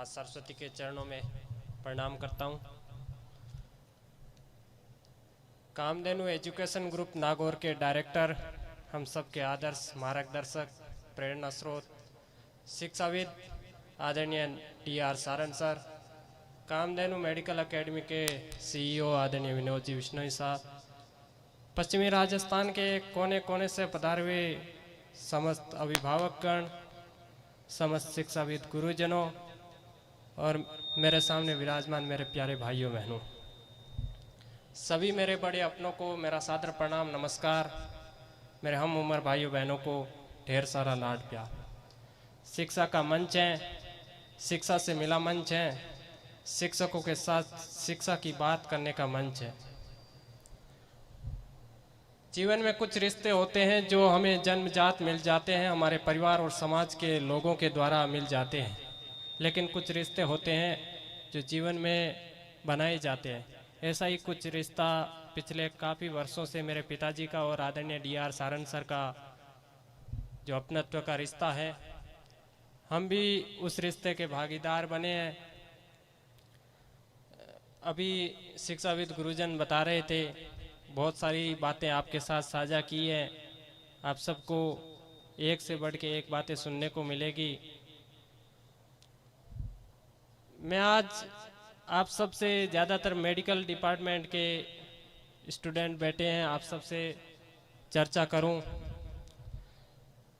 माँ सरस्वती के चरणों में प्रणाम करता हूँ। कामधेनु एजुकेशन ग्रुप नागौर के डायरेक्टर, हम सब के आदर्श मार्गदर्शक, प्रेरणा स्रोत, शिक्षाविद आदरणीय T R. Saran sir, Kamdhenu medical academy के सीईओ आदरणीय विनोद जी विश्नोई साहब, पश्चिमी राजस्थान के कोने कोने से पधारे हुए समस्त अभिभावकगण, समस्त शिक्षाविद गुरुजनों और मेरे सामने विराजमान मेरे प्यारे भाइयों बहनों, सभी मेरे बड़े अपनों को मेरा सादर प्रणाम नमस्कार। मेरे हम उम्र भाइयों बहनों को ढेर सारा लाड प्यार। शिक्षा का मंच है, शिक्षा से मिला मंच है, शिक्षकों के साथ शिक्षा की बात करने का मंच है। जीवन में कुछ रिश्ते होते हैं जो हमें जन्मजात मिल जाते हैं, हमारे परिवार और समाज के लोगों के द्वारा मिल जाते हैं, लेकिन कुछ रिश्ते होते हैं जो जीवन में बनाए जाते हैं। ऐसा ही कुछ रिश्ता पिछले काफ़ी वर्षों से मेरे पिताजी का और आदरणीय डी.आर. सारन सर का जो अपनत्व का रिश्ता है, हम भी उस रिश्ते के भागीदार बने हैं। अभी शिक्षाविद गुरुजन बता रहे थे, बहुत सारी बातें आपके साथ साझा की है। आप सबको एक से बढ़ के एक बातें सुनने को मिलेगी। मैं आज आप सबसे ज़्यादातर मेडिकल डिपार्टमेंट के स्टूडेंट बैठे हैं, आप सबसे चर्चा करूं।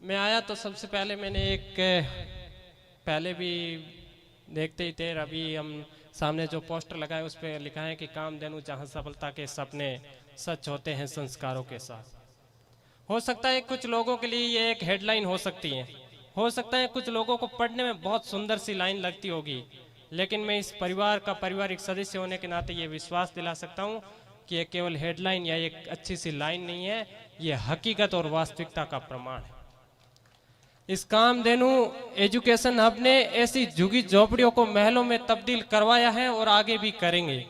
मैं आया तो सबसे पहले मैंने एक पहले भी देखते ही थे, अभी हम सामने जो पोस्टर लगाए उस पर लिखा है कि कामधेनु जहां सफलता के सपने सच होते हैं संस्कारों के साथ। हो सकता है कुछ लोगों के लिए ये एक हेडलाइन हो सकती है, हो सकता है कुछ लोगों को पढ़ने में बहुत सुंदर सी लाइन लगती होगी, लेकिन मैं इस परिवार का पारिवारिक सदस्य होने के नाते ये विश्वास दिला सकता हूँ कि ये केवल हेडलाइन या एक अच्छी सी लाइन नहीं है, ये हकीकत और वास्तविकता का प्रमाण है। इस कामधेनु एजुकेशन हब ने ऐसी झुगी झोपड़ियों को महलों में तब्दील करवाया है और आगे भी करेंगे।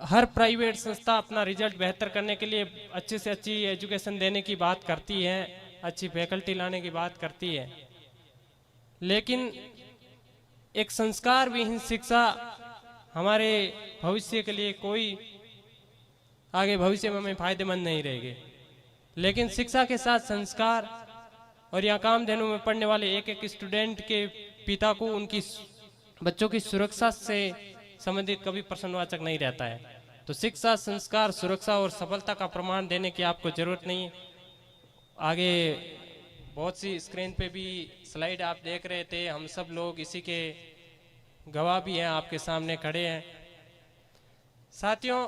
हर प्राइवेट संस्था अपना रिजल्ट बेहतर करने के लिए अच्छी से अच्छी एजुकेशन देने की बात करती है, अच्छी फैकल्टी लाने की बात करती है, लेकिन एक संस्कार विहीन शिक्षा हमारे भविष्य के लिए कोई आगे भविष्य में हमें फायदेमंद नहीं रहेगी। लेकिन शिक्षा के साथ संस्कार, और यहाँ कामधेनु में पढ़ने वाले एक एक स्टूडेंट के पिता को उनकी बच्चों की सुरक्षा से संबंधित कभी प्रश्नवाचक नहीं रहता है। तो शिक्षा, संस्कार, सुरक्षा और सफलता का प्रमाण देने की आपको जरूरत नहीं। आगे बहुत सी स्क्रीन पे भी स्लाइड आप देख रहे थे, हम सब लोग इसी के गवाह भी हैं, आपके सामने खड़े हैं। साथियों,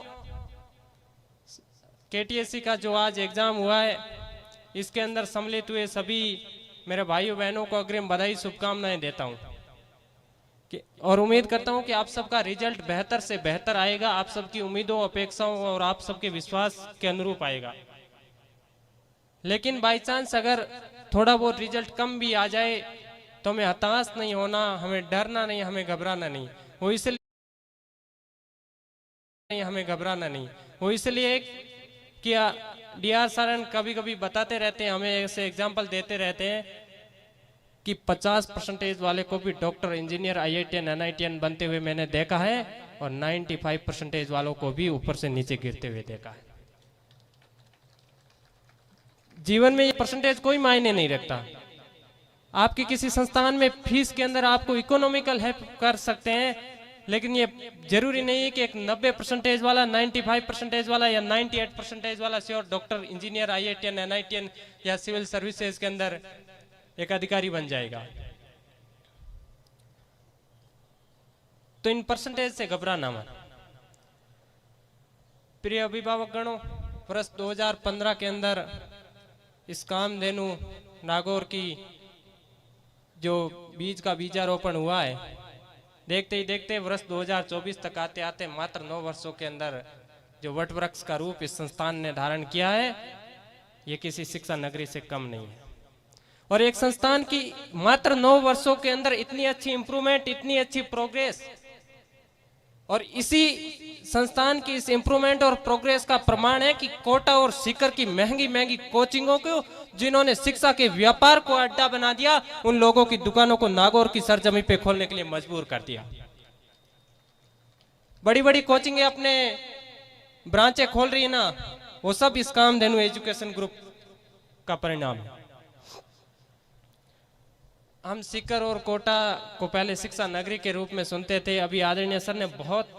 KTSC का जो आज एग्जाम हुआ है, इसके अंदर सम्मिलित हुए सभी मेरे भाइयों बहनों को अग्रिम बधाई शुभकामनाएं देता हूं और उम्मीद करता हूं कि आप सबका रिजल्ट बेहतर से बेहतर आएगा, आप सबकी उम्मीदों, अपेक्षाओं और आप सबके विश्वास के अनुरूप आएगा। लेकिन बाई चांस अगर थोड़ा बहुत रिजल्ट कम भी आ जाए तो हमें हताश नहीं होना, हमें डरना नहीं, हमें घबराना नहीं। वो इसलिए कि डी.आर. सारन कभी कभी बताते रहते हैं, हमें ऐसे एग्जाम्पल देते रहते हैं कि 50% वाले को भी डॉक्टर, इंजीनियर, IITian, NITian बनते हुए मैंने देखा है और 95% वालों को भी ऊपर से नीचे गिरते हुए देखा है। जीवन में ये परसेंटेज कोई मायने नहीं रखता। आपकी किसी संस्थान में फीस के अंदर आपको इकोनॉमिकल हेल्प कर सकते हैं, लेकिन ये जरूरी नहीं है कि एक 90% वाला, 95% वाला या 98% वाला sure doctor, engineer, IITian, NITian या सिविल सर्विसेज के अंदर एक अधिकारी बन जाएगा। तो इन परसेंटेज से घबराना मत। प्रिय अभिभावक गणों, वर्ष 2015 के अंदर इस कामधेनु नागौर की जो बीज का बीजारोपण हुआ है, देखते ही देखते वर्ष 2024 तक आते आते मात्र 9 वर्षों के अंदर जो वट वृक्ष का रूप इस संस्थान ने धारण किया है, ये किसी शिक्षा नगरी से कम नहीं है। और एक संस्थान की मात्र 9 वर्षों के अंदर इतनी अच्छी इंप्रूवमेंट, इतनी अच्छी प्रोग्रेस, और इसी संस्थान की इस इंप्रूवमेंट और प्रोग्रेस का प्रमाण है कि कोटा और सीकर की महंगी महंगी कोचिंगों को जिन्होंने शिक्षा के व्यापार को अड्डा बना दिया, उन लोगों की दुकानों को नागौर की सरजमी पे खोलने के लिए मजबूर कर दिया। बड़ी बड़ी कोचिंगें अपने ब्रांचें खोल रही है ना, वो सब इस कामधेनु एजुकेशन ग्रुप का परिणाम है। हम सीकर और कोटा को पहले शिक्षा नगरी के रूप में सुनते थे। अभी आदरणीय सर ने बहुत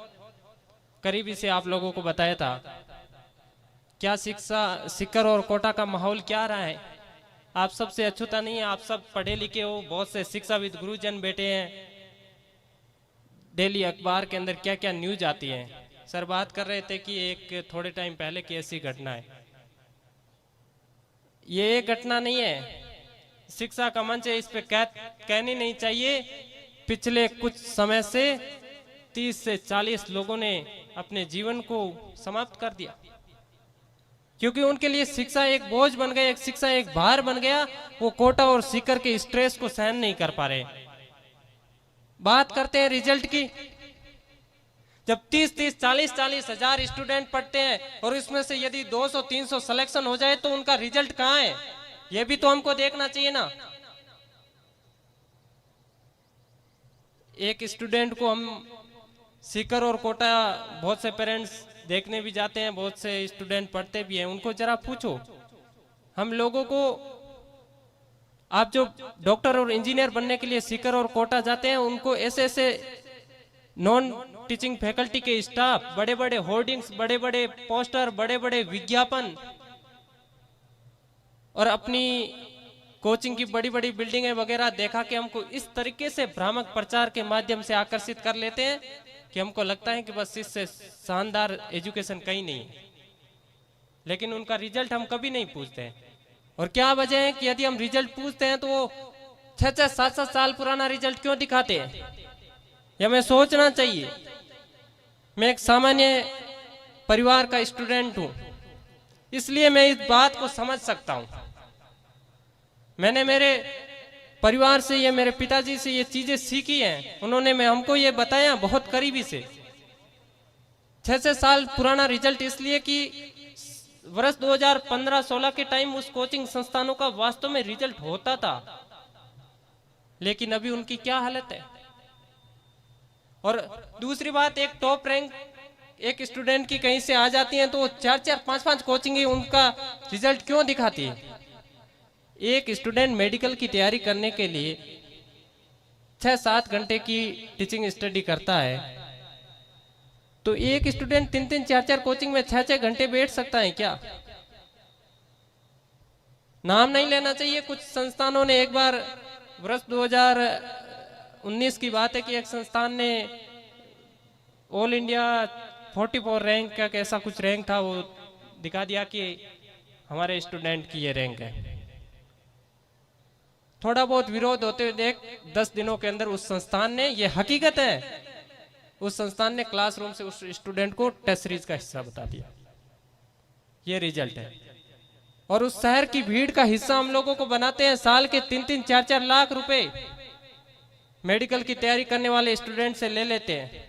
करीबी से आप लोगों को बताया था क्या शिक्षा सीकर और कोटा का माहौल क्या रहा है। आप सबसे अछूता नहीं है, आप सब पढ़े लिखे हो, बहुत से शिक्षाविद गुरुजन बैठे हैं। डेली अखबार के अंदर क्या क्या न्यूज आती है। सर बात कर रहे थे कि एक थोड़े टाइम पहले की ऐसी घटना है। ये एक घटना नहीं है, शिक्षा का मंच है, इस पे कहनी नहीं चाहिए। पिछले कुछ समय से 30 से 40 लोगों ने अपने जीवन को समाप्त कर दिया क्योंकि उनके लिए शिक्षा एक बोझ बन गया, एक शिक्षा एक भार बन गया। वो कोटा और सीकर के स्ट्रेस को सहन नहीं कर पा रहे। बात करते हैं रिजल्ट की। जब 30-30, 40-40 हजार स्टूडेंट पढ़ते हैं और इसमें से यदि 200-300 सिलेक्शन हो जाए तो उनका रिजल्ट कहाँ है, ये भी तो हमको देखना चाहिए ना। एक स्टूडेंट को हम सीकर और कोटा बहुत से पेरेंट्स देखने भी जाते हैं, बहुत से स्टूडेंट पढ़ते भी हैं, उनको जरा पूछो हम लोगों को, आप जो डॉक्टर और इंजीनियर बनने के लिए सीकर और कोटा जाते हैं उनको ऐसे ऐसे नॉन टीचिंग फैकल्टी के स्टाफ, बड़े बड़े होर्डिंग्स, बड़े बड़े पोस्टर, बड़े बड़े विज्ञापन और अपनी कोचिंग की बड़ी बड़ी बिल्डिंगें वगैरह देखा कि हमको इस तरीके से भ्रामक प्रचार के माध्यम से आकर्षित कर लेते हैं कि हमको लगता है कि बस इससे शानदार एजुकेशन कहीं नहीं है। लेकिन उनका रिजल्ट हम कभी नहीं पूछते हैं। और क्या वजह है कि यदि हम रिजल्ट पूछते हैं तो वो 6-6, 7-7 साल पुराना रिजल्ट क्यों दिखाते हैं, यह हमें सोचना चाहिए। मैं एक सामान्य परिवार का स्टूडेंट हूं, इसलिए मैं इस बात को समझ सकता हूं। मैंने मेरे परिवार से, ये मेरे पिताजी से ये चीजें सीखी हैं। उन्होंने हमको ये बताया बहुत करीबी से। 6-6 साल पुराना रिजल्ट इसलिए कि वर्ष 2015-16 के टाइम उस कोचिंग संस्थानों का वास्तव में रिजल्ट होता था, लेकिन अभी उनकी क्या हालत है। और दूसरी बात, एक टॉप रैंक एक स्टूडेंट की कहीं से आ जाती है तो 4-4, 5-5 कोचिंग उनका रिजल्ट क्यों दिखाती है। एक स्टूडेंट मेडिकल की तैयारी करने के लिए 6-7 घंटे की टीचिंग स्टडी करता है, तो एक स्टूडेंट 3-3, 4-4 कोचिंग में 6-6 घंटे बैठ सकता है क्या। नाम नहीं लेना चाहिए। कुछ संस्थानों ने एक बार, वर्ष 2019 की बात है कि एक संस्थान ने ऑल इंडिया 44 रैंक का कैसा कुछ रैंक था, वो दिखा दिया कि हमारे स्टूडेंट की ये रैंक है। थोड़ा बहुत विरोध होते हुए देख 10 दिनों के अंदर उस संस्थान ने, ये हकीकत है, उस संस्थान ने क्लासरूम से उस स्टूडेंट को टेस्ट सीरीज का हिस्सा बता दिया। ये रिजल्ट है। और उस शहर की भीड़ का हिस्सा हम लोगों को बनाते हैं। साल के 3-3, 4-4 लाख रुपए मेडिकल की तैयारी करने वाले स्टूडेंट से ले लेते हैं।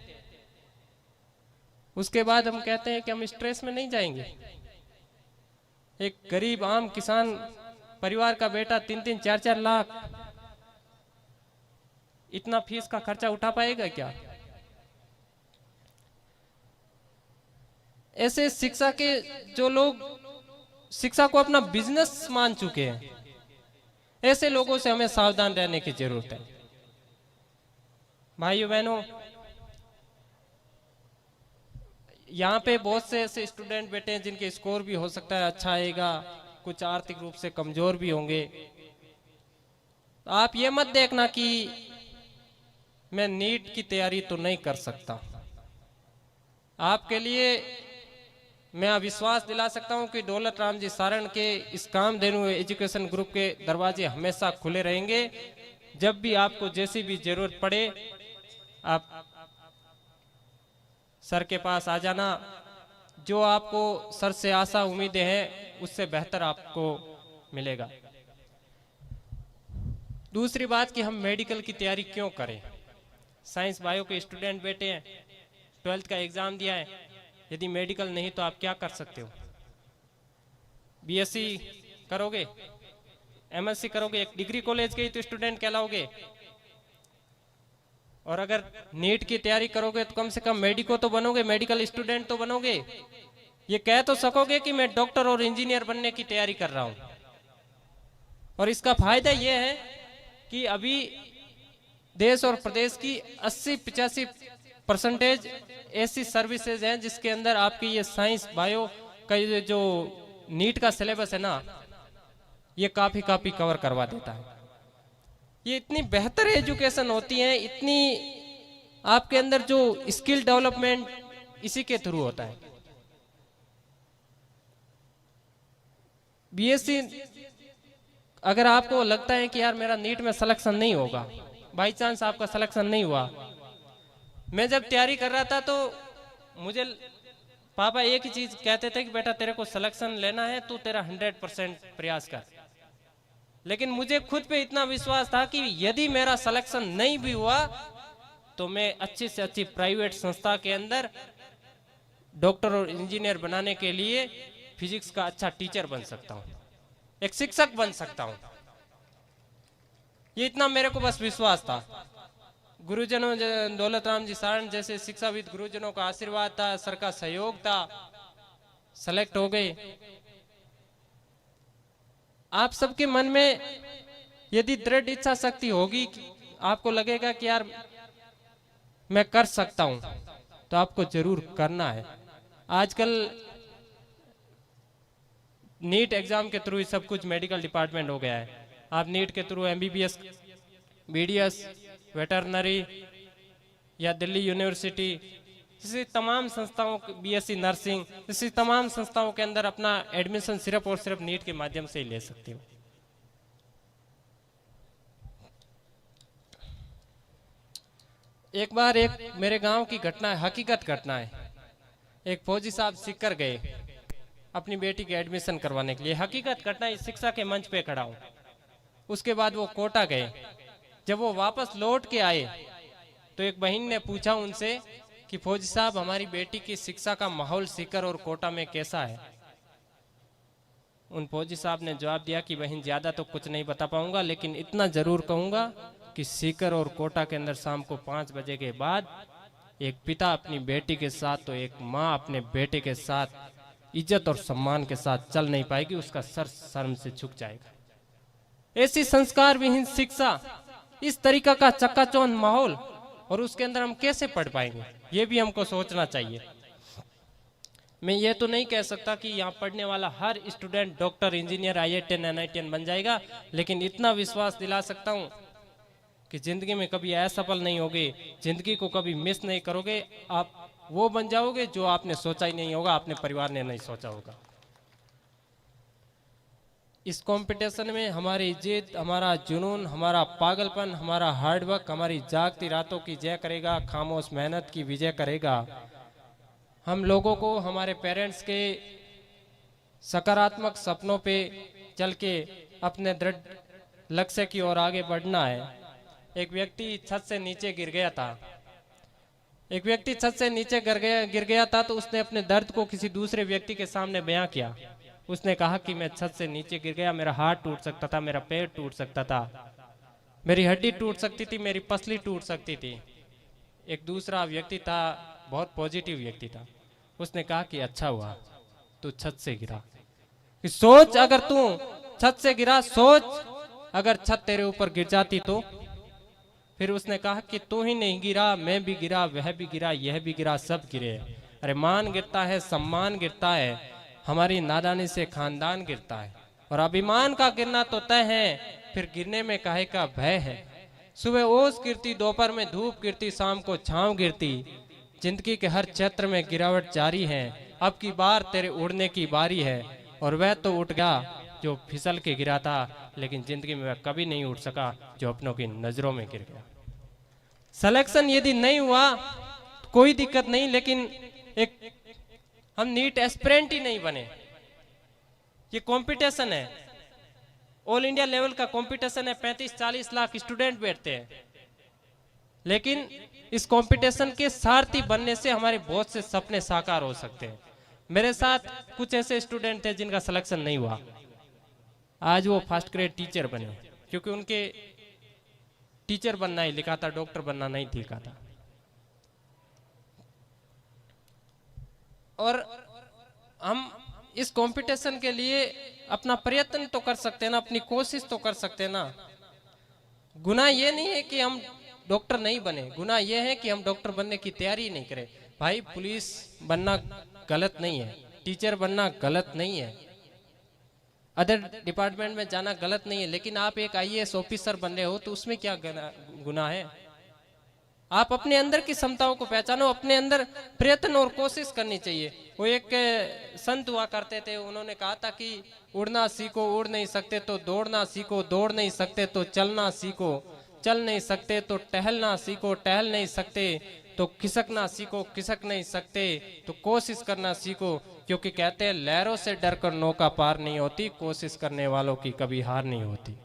उसके बाद हम कहते हैं कि हम स्ट्रेस में नहीं जाएंगे। एक गरीब आम किसान परिवार का बेटा 3-3, 4-4 लाख इतना फीस का खर्चा उठा पाएगा क्या। ऐसे शिक्षा के जो लोग शिक्षा को अपना बिजनेस मान चुके हैं, ऐसे लोगों से हमें सावधान रहने की जरूरत है। भाइयों बहनों, यहाँ पे बहुत से ऐसे स्टूडेंट बैठे हैं जिनके स्कोर भी हो सकता है अच्छा आएगा, कुछ आर्थिक रूप से कमजोर भी होंगे। तो आप ये मत देखना कि मैं नीट की तैयारी तो नहीं कर सकता। आपके लिए मैं विश्वास दिला सकता हूं कि दौलत राम जी सारण के इस कामधेनु एजुकेशन ग्रुप के दरवाजे हमेशा खुले रहेंगे। जब भी आपको जैसी भी जरूरत पड़े आप सर के पास आ जाना। जो आपको सर से आशा उम्मीदें हैं उससे बेहतर आपको मिलेगा। दूसरी बात कि हम मेडिकल की तैयारी क्यों करें। साइंस बायो के स्टूडेंट बैठे हैं, 12th का एग्जाम दिया है, यदि मेडिकल नहीं तो आप क्या कर सकते हो? बीएससी करोगे, एमएससी करोगे, एक डिग्री कॉलेज के ही तो स्टूडेंट कहलाओगे। और अगर नीट की तैयारी करोगे तो कम से कम मेडिको तो बनोगे, मेडिकल स्टूडेंट तो बनोगे। ये कह तो सकोगे कि मैं डॉक्टर और इंजीनियर बनने की तैयारी कर रहा हूं। और इसका फायदा यह है कि अभी देश और प्रदेश की 80-85% ऐसी सर्विसेज हैं जिसके अंदर आपकी ये साइंस बायो का ये जो नीट का सिलेबस है ना, ये काफी कवर करवा देता है। ये इतनी बेहतर एजुकेशन होती है, इतनी आपके अंदर जो स्किल डेवलपमेंट इसी के थ्रू होता है। बीएससी अगर आपको लगता है कि यार मेरा नीट में सिलेक्शन नहीं होगा, बाई चांस आपका सिलेक्शन नहीं हुआ। मैं जब तैयारी कर रहा था तो मुझे पापा एक ही चीज कहते थे कि बेटा तेरे को सिलेक्शन लेना है, तू तेरा 100% प्रयास कर। लेकिन मुझे खुद पे इतना विश्वास था कि यदि मेरा सिलेक्शन नहीं भी हुआ तो मैं अच्छी से अच्छी प्राइवेट संस्था के अंदर डॉक्टर और इंजीनियर बनाने के लिए फिजिक्स का अच्छा टीचर बन सकता हूं, एक शिक्षक बन सकता हूं। ये इतना मेरे को बस विश्वास था। गुरुजनों दौलत राम जी सारण जैसे शिक्षाविद गुरुजनों का आशीर्वाद था, सर का सहयोग था, सेलेक्ट हो गए। आप सबके मन में यदि दृढ़ इच्छा शक्ति होगी, आपको लगेगा कि यार मैं कर सकता हूं, तो आपको जरूर करना है। आजकल नीट एग्जाम के थ्रू सब कुछ मेडिकल डिपार्टमेंट हो गया है। आप नीट के थ्रू एमबीबीएस, बीडीएस, वेटरनरी या दिल्ली यूनिवर्सिटी जैसी तमाम संस्थाओं, बीएससी नर्सिंग जैसी तमाम संस्थाओं के अंदर अपना एडमिशन सिर्फ और सिर्फ नीट के माध्यम से ही ले सकती हो। एक बार एक मेरे गांव की घटना है, हकीकत घटना है। एक फौजी साहब सीकर गए अपनी बेटी के एडमिशन करवाने के लिए। हकीकत घटना इस शिक्षा के मंच पे खड़ा हूं। उसके बाद वो कोटा गए। जब वो वापस लौट के आए तो एक बहन ने पूछा उनसे कि फौजी साहब हमारी बेटी की शिक्षा का माहौल सीकर और कोटा में कैसा है? उन फौजी साहब ने जवाब दिया कि बहन ज्यादा तो कुछ नहीं बता पाऊंगा, लेकिन इतना जरूर कहूंगा कि सीकर और कोटा के अंदर शाम को 5 बजे के बाद एक पिता अपनी बेटी के साथ तो एक माँ अपने बेटे के साथ इज्जत और सम्मान के साथ चल नहीं पाएगी, उसका सर शर्म से झुक जाएगा। ऐसी संस्कार विहीन शिक्षा, इस तरीका का चक्काचौंध माहौल, और उसके अंदर हम कैसे पढ़ पाएंगे? ये भी हमको सोचना चाहिए। मैं ये तो नहीं कह सकता कि यहाँ पढ़ने वाला हर student doctor, engineer, IITian, NITian बन जाएगा, लेकिन इतना विश्वास दिला सकता हूँ कि जिंदगी में कभी असफल नहीं होगे, जिंदगी को कभी मिस नहीं करोगे। आप वो बन जाओगे जो आपने सोचा ही नहीं होगा, अपने परिवार ने नहीं सोचा होगा। इस कंपटीशन में हमारी जिद, हमारा जुनून, हमारा पागलपन, हमारा हार्डवर्क, हमारी जागती रातों की जय करेगा, खामोश मेहनत की विजय करेगा। हम लोगों को हमारे पेरेंट्स के सकारात्मक सपनों पे चल के अपने दृढ़ लक्ष्य की ओर आगे बढ़ना है। एक व्यक्ति छत से नीचे गिर गया था। तो उसने अपने दर्द को किसी दूसरे व्यक्ति के सामने बयां किया। उसने कहा कि मैं छत से नीचे गिर गया, मेरा हाथ टूट सकता था, मेरा पैर टूट सकता था, मेरी हड्डी टूट सकती थी, मेरी पसली टूट सकती थी। एक दूसरा व्यक्ति था, बहुत पॉजिटिव व्यक्ति था। उसने कहा कि अच्छा हुआ तू छत से गिरा। कि सोच, अगर तू छत से गिरा, सोच अगर छत तेरे ऊपर गिर जाती तो। फिर उसने कहा कि तू ही नहीं गिरा, मैं भी गिरा, वह भी गिरा, यह भी गिरा, सब गिरे। अरे मान गिरता है, सम्मान गिरता है, हमारी नादानी से खानदान गिरता है, और अभिमान का गिरना तो तय है, फिर गिरने में काहे का भय है। सुबह ओस गिरती, दोपहर में धूप गिरती, शाम को छांव गिरती, जिंदगी के हर क्षेत्र में गिरावट जारी है। अब की बार तेरे उड़ने की बारी है। और वह तो उठ गया जो फिसल के गिरा था, लेकिन जिंदगी में वह कभी नहीं उठ सका जो अपनों की नजरों में गिर गया। सिलेक्शन यदि नहीं हुआ तो कोई दिक्कत नहीं, लेकिन एक हम नीट एस्पिरेंट ही नहीं बने। ये कंपटीशन है, ऑल इंडिया लेवल का कंपटीशन है, 35-40 लाख स्टूडेंट बैठते हैं। लेकिन इस कंपटीशन के सारथी बनने से हमारे बहुत से सपने साकार हो सकते हैं। मेरे साथ कुछ ऐसे स्टूडेंट थे जिनका सिलेक्शन नहीं हुआ, आज वो फर्स्ट ग्रेड टीचर बने, क्योंकि उनके टीचर बनना ही लिखा था, डॉक्टर बनना नहीं लिखा था। और हम इस कंपटीशन के लिए अपना प्रयत्न तो कर सकते हैं ना, अपनी कोशिश तो कर सकते हैं ना। गुनाह ये नहीं है कि हम डॉक्टर नहीं बने, गुनाह ये है कि हम डॉक्टर बनने की तैयारी नहीं करें। भाई पुलिस बनना गलत नहीं है, टीचर बनना गलत नहीं है, अदर डिपार्टमेंट में जाना गलत नहीं है, लेकिन आप एक आईएएस ऑफिसर बन रहे हो तो उसमें क्या गुनाह है? आप अपने अंदर की क्षमताओं को पहचानो, अपने अंदर प्रयत्न और कोशिश करनी चाहिए। वो एक संत हुआ करते थे, उन्होंने कहा था कि उड़ना सीखो, उड़ नहीं सकते तो दौड़ना सीखो, दौड़ नहीं सकते तो चलना सीखो, चल नहीं सकते तो टहलना सीखो, टहल नहीं सकते तो खिसकना सीखो, खिसक नहीं सकते तो कोशिश करना सीखो, क्योंकि कहते हैं लहरों से डरकर नौका पार नहीं होती, कोशिश करने वालों की कभी हार नहीं होती।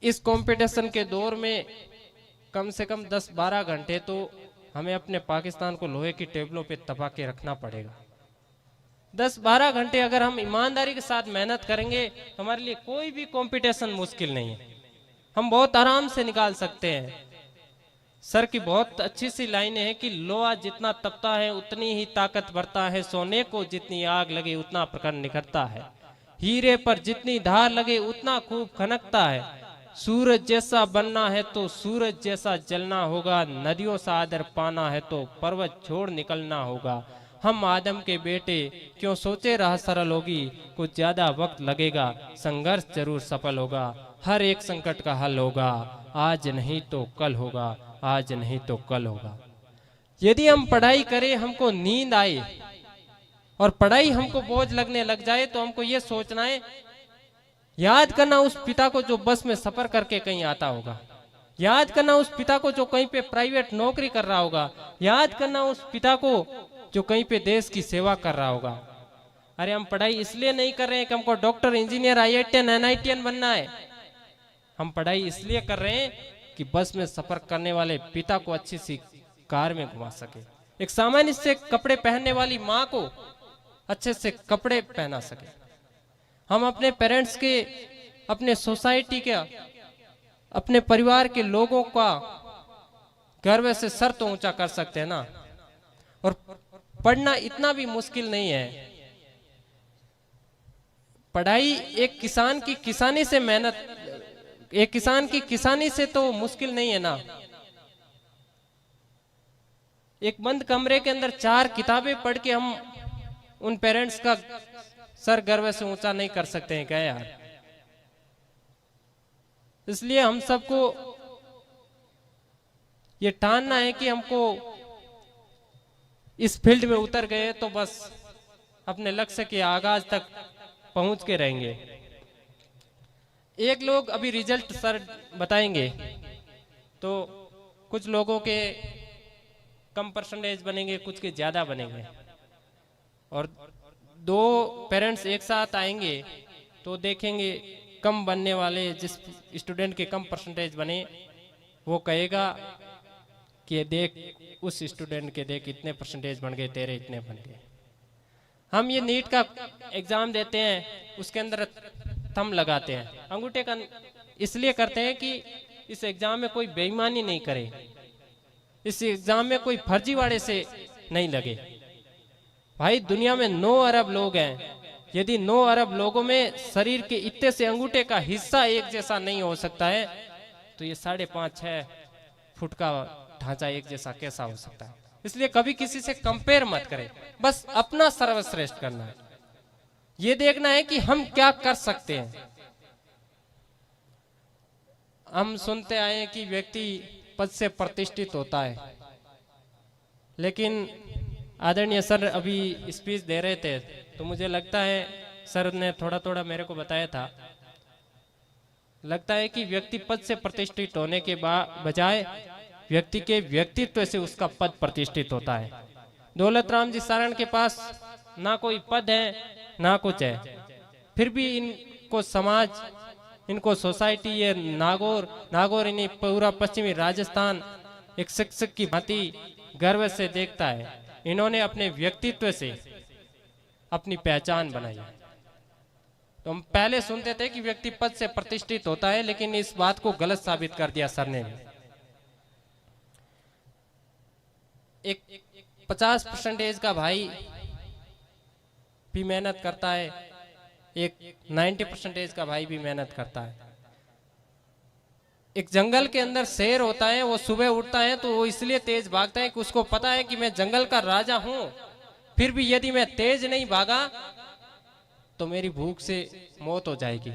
इस कंपटीशन के दौर में कम से कम 10-12 घंटे तो हमें अपने पाकिस्तान को लोहे की टेबलों पे तपा के रखना पड़ेगा। 10-12 घंटे अगर हम ईमानदारी के साथ मेहनत करेंगे, हमारे लिए कोई भी कंपटीशन मुश्किल नहीं है, हम बहुत आराम से निकाल सकते हैं। सर की बहुत अच्छी सी लाइनें हैं कि लोहा जितना तपता है उतनी ही ताकत बढ़ता है, सोने को जितनी आग लगे उतना प्रखर निखरता है, हीरे पर जितनी धार लगे उतना खूब खनकता है, सूरज जैसा बनना है तो सूरज जैसा जलना होगा, नदियों सा आदर पाना है तो पर्वत छोड़ निकलना होगा। हम आदम के बेटे क्यों सोचे राह सरल होगी, कुछ ज्यादा वक्त लगेगा, संघर्ष जरूर सफल होगा, हर एक संकट का हल होगा, आज नहीं तो कल होगा, आज नहीं तो कल होगा। यदि हम पढ़ाई करें, हमको नींद आए और पढ़ाई हमको बोझ लगने लग जाए, तो हमको ये सोचना है, याद करना उस पिता को जो बस में सफर करके कहीं आता होगा, याद करना उस पिता को जो कहीं पे प्राइवेट नौकरी कर रहा होगा, याद करना उस पिता को जो कहीं पे देश की सेवा कर रहा होगा। अरे हम पढ़ाई इसलिए नहीं कर रहे हैं कि हमको डॉक्टर, इंजीनियर, IITN, NITN बनना है, हम पढ़ाई इसलिए कर रहे हैं कि बस में सफर करने वाले पिता को अच्छी सी कार में घुमा सके, एक सामान्य से कपड़े पहनने वाली माँ को अच्छे से कपड़े पहना सके। हम अपने पेरेंट्स के, अपने सोसाइटी के, अपने परिवार के लोगों का गर्व से सर तो ऊंचा कर सकते हैं ना। और पढ़ना इतना भी मुश्किल नहीं है, पढ़ाई एक किसान की किसानी से मेहनत, एक किसान की किसानी से तो मुश्किल नहीं है ना। एक बंद कमरे के अंदर 4 किताबें पढ़ के हम उन पेरेंट्स का सर गर्व से ऊंचा नहीं कर सकते हैं क्या यार? इसलिए हम सबको ये ठानना है कि हमको इस फील्ड में उतर गए तो बस अपने लक्ष्य के आगाज तक पहुंच के रहेंगे। एक लोग अभी रिजल्ट सर बताएंगे, तो कुछ लोगों के कम परसेंटेज बनेंगे, कुछ के ज्यादा बनेंगे, और 2 पेरेंट्स एक साथ आएंगे तो देखेंगे कम बनने वाले, जिस स्टूडेंट के कम परसेंटेज बने, वो कहेगा कि देख उस स्टूडेंट के देख इतने परसेंटेज बन गए, तेरे इतने बन गए। हम ये नीट का एग्जाम देते हैं, उसके अंदर थंब लगाते हैं, अंगूठे का इसलिए करते हैं कि इस एग्जाम में कोई बेईमानी नहीं करे, इस एग्जाम में कोई फर्जीवाड़े से नहीं लगे। भाई दुनिया में 9 अरब लोग हैं, यदि 9 अरब लोगों में शरीर के इतने से अंगूठे का हिस्सा एक जैसा नहीं हो सकता है, तो ये 5.5-6 फुट का ढांचा एक जैसा कैसा हो सकता है? इसलिए कभी किसी से कंपेयर मत करें, बस अपना सर्वश्रेष्ठ करना है, ये देखना है कि हम क्या कर सकते हैं। हम सुनते आए हैं कि व्यक्ति पद से प्रतिष्ठित होता है, लेकिन आदरणीय सर अभी स्पीच दे रहे थे तो मुझे लगता है सर ने थोड़ा थोड़ा मेरे को बताया था, लगता है कि व्यक्ति पद से प्रतिष्ठित होने के बजाय व्यक्ति के व्यक्तित्व से उसका पद प्रतिष्ठित होता है। दौलत राम जी सारण के पास ना कोई पद है ना कुछ है, फिर भी इनको समाज इनको सोसाइटी, ये नागौर इन्हीं पूरा पश्चिमी राजस्थान एक शिक्षक की भांति गर्व से देखता है। इन्होंने अपने व्यक्तित्व से अपनी पहचान बनाई। तो हम पहले सुनते थे कि व्यक्ति पद से प्रतिष्ठित होता है, लेकिन इस बात को गलत साबित कर दिया सर ने। एक 50% का भाई भी मेहनत करता है, एक 90% का भाई भी मेहनत करता है। एक जंगल के अंदर शेर होता है, वो सुबह उठता है तो वो इसलिए तेज भागता है कि उसको पता है कि मैं जंगल का राजा हूं, फिर भी यदि मैं तेज नहीं भागा तो मेरी भूख से मौत हो जाएगी।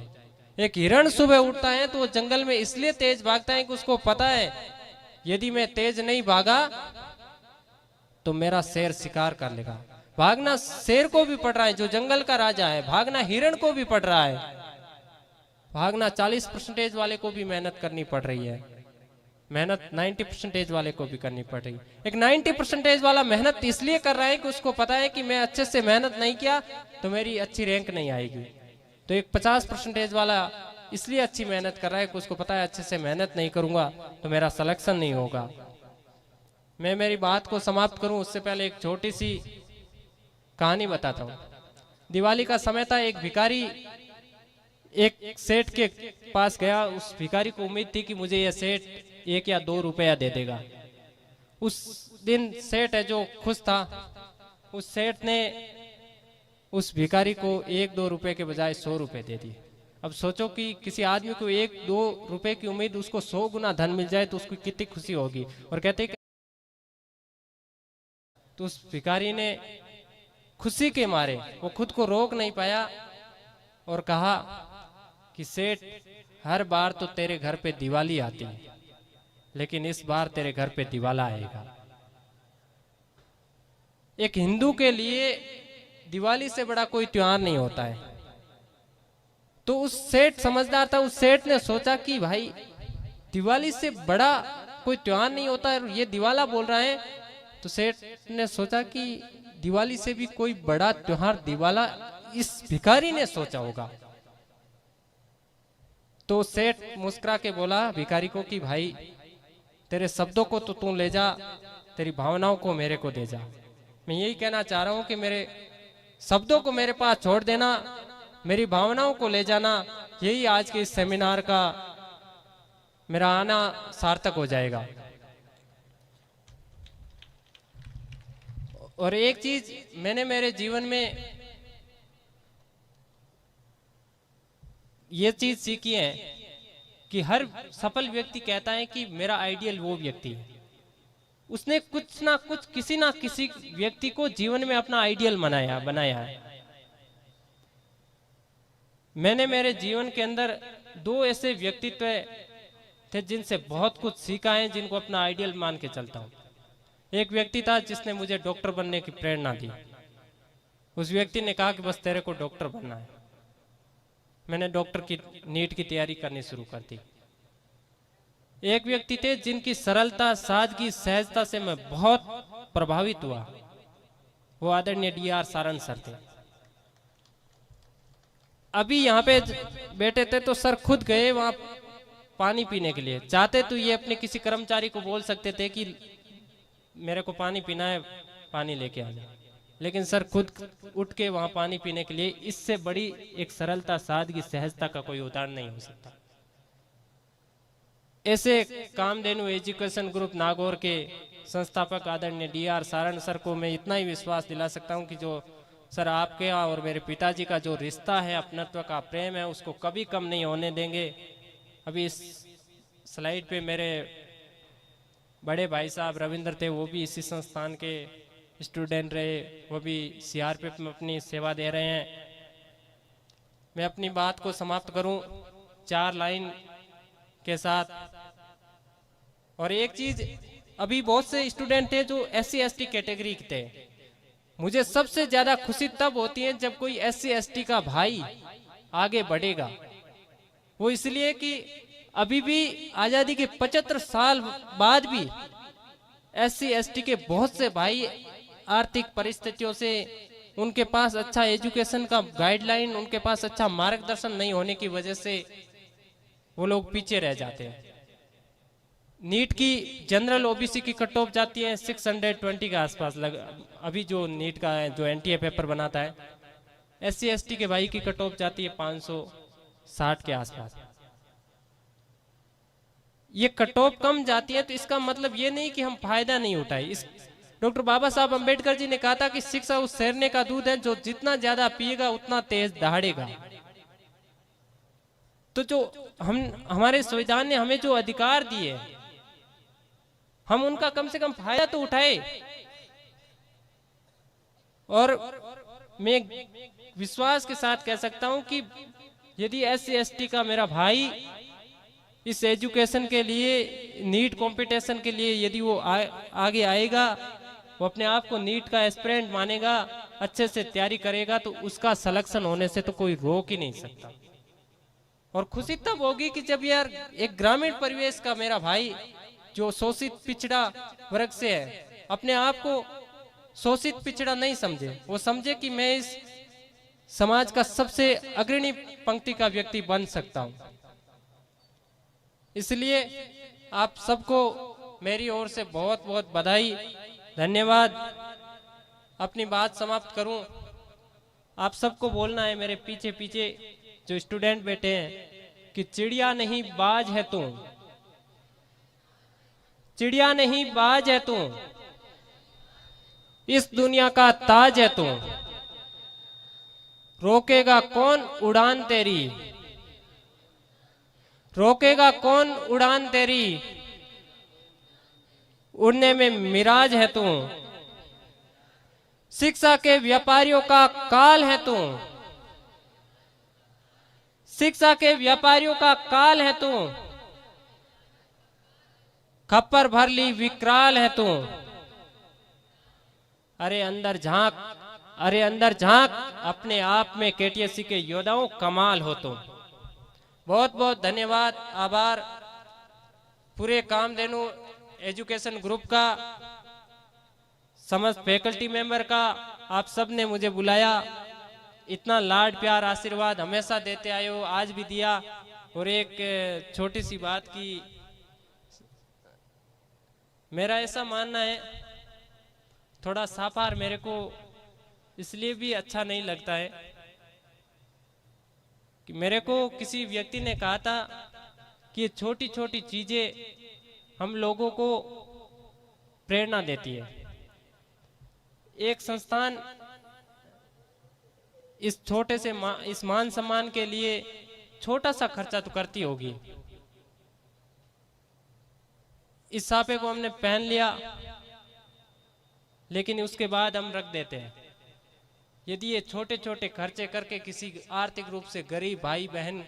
एक हिरण सुबह उठता है तो वो जंगल में इसलिए तेज भागता है कि उसको पता है यदि मैं तेज नहीं भागा तो मेरा शेर शिकार कर लेगा। भागना शेर को भी पड़ रहा है जो जंगल का राजा है, भागना हिरण को भी पड़ रहा है, भागना 40% वाले को भी मेहनत करनी पड़ रही है, मेहनत 90% वाले को भी करनी पड़ रही है। एक 90% वाला मेहनत इसलिए कर रहा है कि उसको पता है कि मैं अच्छे से मेहनत नहीं किया तो मेरी अच्छी रैंक नहीं आएगी। तो एक 50% वाला इसलिए अच्छी मेहनत कर रहा है कि उसको पता है अच्छे से मेहनत नहीं करूंगा तो मेरा सिलेक्शन नहीं होगा। मैं मेरी बात को समाप्त करूं उससे पहले एक छोटी सी कहानी बताता हूं। दिवाली का समय था, एक भिखारी एक सेठ के पास गया। उस भिखारी को उम्मीद थी कि मुझे यह सेठ 1 या 2 रुपया दे देगा। उस दिन सेठ है जो खुश था, उस सेठ ने उस भिखारी को 1-2 रुपए के बजाय 100 रुपए दे दिए। अब सोचो कि किसी आदमी को 1-2 रुपए की उम्मीद, उसको 100 गुना धन मिल जाए तो उसको कितनी खुशी होगी। और कहते कि तो उस भिखारी ने खुशी के मारे वो खुद को रोक नहीं पाया और कहा कि सेठ, हर बार तो तेरे घर पे दिवाली आती है, लेकिन इस बार तेरे घर पे दिवाला आएगा। एक हिंदू के लिए दिवाली से बड़ा कोई त्योहार नहीं होता है। तो उस सेठ समझदार था, उस सेठ ने सोचा कि भाई दिवाली से बड़ा कोई त्योहार नहीं होता है, ये दिवाला बोल रहा है। तो सेठ ने सोचा कि दिवाली से भी कोई बड़ा त्योहार दिवाला इस भिखारी ने सोचा होगा। तो सेठ मुस्कुरा के बोला भिखारी को कि भाई तेरे शब्दों को तो तू ले जा, तेरी भावनाओं को मेरे को दे जा। मैं यही कहना चाह रहा हूं कि मेरे शब्दों को मेरे पास छोड़ देना, मेरी भावनाओं को ले जाना। यही आज के इस सेमिनार का मेरा आना सार्थक हो जाएगा। और एक चीज मैंने मेरे जीवन में ये चीज सीखी है कि हर सफल व्यक्ति कहता है कि मेरा आइडियल वो व्यक्ति है। उसने कुछ ना कुछ किसी ना किसी व्यक्ति को जीवन में अपना आइडियल बनाया है। मैंने मेरे जीवन के अंदर 2 ऐसे व्यक्तित्व थे जिनसे बहुत कुछ सीखा है, जिनको अपना आइडियल मान के चलता हूं। एक व्यक्ति था जिसने मुझे डॉक्टर बनने की प्रेरणा दी। उस व्यक्ति ने कहा कि बस तेरे को डॉक्टर बनना है। मैंने डॉक्टर की नीट की तैयारी करनी शुरू कर दी। एक व्यक्ति थे जिनकी सरलता, सादगी, सहजता से मैं बहुत प्रभावित हुआ। वो आदरणीय DR सारण सर थे। अभी यहाँ पे बैठे थे तो सर खुद गए वहां पानी पीने के लिए। चाहते तो ये अपने किसी कर्मचारी को बोल सकते थे कि मेरे को पानी पीना है, पानी लेके आ जाए, लेकिन सर खुद उठ के वहां पानी पीने के लिए। इससे बड़ी एक सरलता, सादगी, सहजता का कोई उदाहरण नहीं हो सकता। ऐसे कामधेनु एजुकेशन ग्रुप नागौर के संस्थापक आदरणीय DR सारण सर को मैं इतना ही विश्वास दिला सकता हूं कि जो सर आपके और मेरे पिताजी का जो रिश्ता है, अपनत्व का प्रेम है, उसको कभी कम नहीं होने देंगे। अभी इस स्लाइड पे मेरे बड़े भाई साहब रविंद्र थे, वो भी इसी संस्थान के स्टूडेंट रहे, वो भी CRPF में अपनी सेवा दे रहे हैं। मैं अपनी बात को समाप्त करूं 4 लाइन के साथ। और एक चीज, अभी बहुत से स्टूडेंट थे जो SC ST कैटेगरी के थे। मुझे सबसे ज्यादा खुशी तब होती है जब कोई SC ST का भाई आगे बढ़ेगा। वो इसलिए कि अभी भी आजादी के 75 साल बाद भी SC ST के बहुत से भाई आर्थिक परिस्थितियों से, उनके पास अच्छा एजुकेशन का गाइडलाइन, उनके पास अच्छा मार्गदर्शन नहीं होने की वजह से वो लोग पीछे रह जाते हैं। नीट की जनरल ओबीसी की कट ऑफ जाती है 620 के आसपास अभी जो नीट का है, जो एनटीए पेपर बनाता है, एससी एसटी के भाई की कट ऑफ जाती है 560 के आसपास। ये कट ऑफ कम जाती है तो इसका मतलब ये नहीं कि हम फायदा नहीं उठाए। इस डॉक्टर बाबा साहब अंबेडकर जी ने कहा था कि शिक्षा उस शेरने का दूध है जो जितना ज्यादा पिएगा उतना तेज दहाड़ेगा। तो जो हमारे संविधान ने हमें जो अधिकार दिए, हम उनका कम से कम फायदा तो उठाए। और मैं विश्वास के साथ कह सकता हूं कि यदि एससी एसटी का मेरा भाई इस एजुकेशन के लिए, नीट कंपटीशन के लिए यदि वो आगे आएगा, वो अपने आप को नीट का एस्पिरेंट मानेगा, अच्छे से तैयारी करेगा, तो उसका सिलेक्शन होने से तो कोई रोक ही नहीं सकता। और खुशी तब होगी कि जब यार एक ग्रामीण परिवेश का मेरा भाई जो शोषित पिछड़ा वर्ग से है, अपने आप को शोषित पिछड़ा नहीं समझे, वो समझे कि मैं इस समाज का सबसे अग्रणी पंक्ति का व्यक्ति बन सकता हूं। इसलिए आप सबको मेरी ओर से बहुत बहुत बधाई, धन्यवाद। अपनी बात समाप्त करूं, आप सबको बोलना है मेरे पीछे पीछे जो स्टूडेंट बैठे हैं कि चिड़िया नहीं बाज है तू, चिड़िया नहीं बाज है तू, इस दुनिया का ताज है तू, रोकेगा कौन उड़ान तेरी, रोकेगा कौन उड़ान तेरी, उड़ने में मिराज है तू, शिक्षा के व्यापारियों का काल है तू, शिक्षा के व्यापारियों का काल है तू, खप्पर भर ली विकराल है तू, अरे अंदर झांक, अरे अंदर झांक, अपने आप में केटीएससी के योद्धाओं कमाल हो तुम। बहुत बहुत धन्यवाद, आभार पूरे कामधेनु एजुकेशन ग्रुप का, समस्त फैकल्टी मेंबर का। आप सब ने मुझे बुलाया, इतना लाड प्यार आशीर्वाद हमेशा देते आए हो, आज भी दिया। और एक छोटी सी बात की, मेरा ऐसा मानना है, थोड़ा साफार मेरे को इसलिए भी अच्छा नहीं लगता है कि मेरे को किसी व्यक्ति ने कहा था कि ये छोटी छोटी चीजें हम लोगों को प्रेरणा देती है। एक संस्थान इस छोटे से इस मान सम्मान के लिए छोटा सा खर्चा तो करती होगी। इस साफे को हमने पहन लिया, लेकिन उसके बाद हम रख देते हैं। यदि ये छोटे छोटे खर्चे करके किसी आर्थिक रूप से गरीब भाई बहन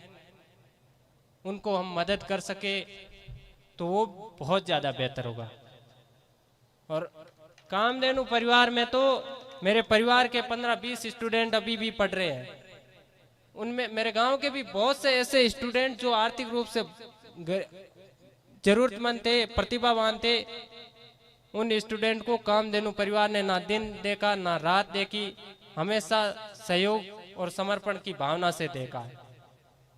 उनको हम मदद कर सके तो वो बहुत ज्यादा बेहतर होगा। और कामधेनु परिवार में तो मेरे परिवार के 15-20 स्टूडेंट अभी भी पढ़ रहे हैं। उनमें मेरे गांव के भी बहुत से ऐसे स्टूडेंट जो आर्थिक रूप से जरूरतमंद थे, प्रतिभावान थे। उन स्टूडेंट को कामधेनु परिवार ने ना दिन देखा ना रात देखी, हमेशा सहयोग और समर्पण की भावना से देखा है।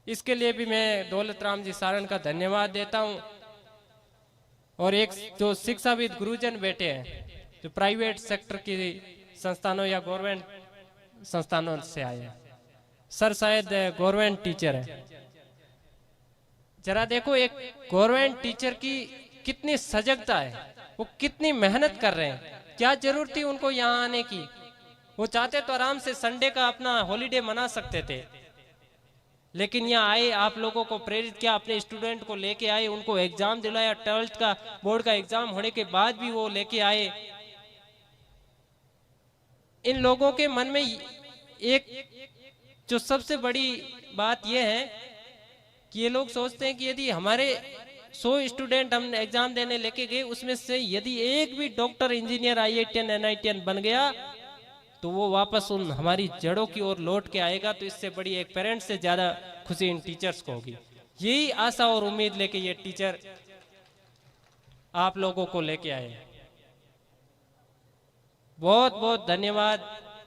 इसके लिए भी मैं दौलत राम जी सारण का धन्यवाद देता हूं। और एक जो शिक्षाविद गुरुजन बैठे हैं, जो प्राइवेट सेक्टर की संस्थानों या गवर्नमेंट संस्थानों से आए हैं, सर शायद गवर्नमेंट टीचर है। जरा देखो एक गवर्नमेंट टीचर की कितनी सजगता है, वो कितनी मेहनत कर रहे हैं। क्या जरूरत थी उनको यहाँ आने की? वो चाहते तो आराम से संडे का अपना हॉलीडे मना सकते थे, लेकिन यहाँ आए, आप लोगों को प्रेरित किया, अपने स्टूडेंट को लेके आए, उनको एग्जाम दिलाया। 12th का बोर्ड का एग्जाम होने के बाद भी वो लेके आए। इन लोगों के मन में एक जो सबसे बड़ी बात यह है कि ये लोग सोचते हैं कि यदि हमारे 100 स्टूडेंट हम एग्जाम देने लेके गए, उसमें से यदि एक भी डॉक्टर, इंजीनियर, IITian, NITian बन गया तो वो वापस उन हमारी जड़ों की ओर लौट के आएगा। तो इससे बड़ी एक पेरेंट्स से ज्यादा खुशी इन टीचर्स को होगी। यही आशा और उम्मीद लेके ये टीचर आप लोगों को लेके आए। बहुत बहुत धन्यवाद।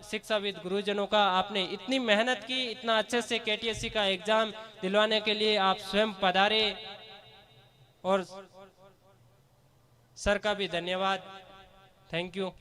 शिक्षाविद गुरुजनों का, आपने इतनी मेहनत की, इतना अच्छे से केटीएससी का एग्जाम दिलवाने के लिए आप स्वयं पधारे, और सर का भी धन्यवाद। Thank you.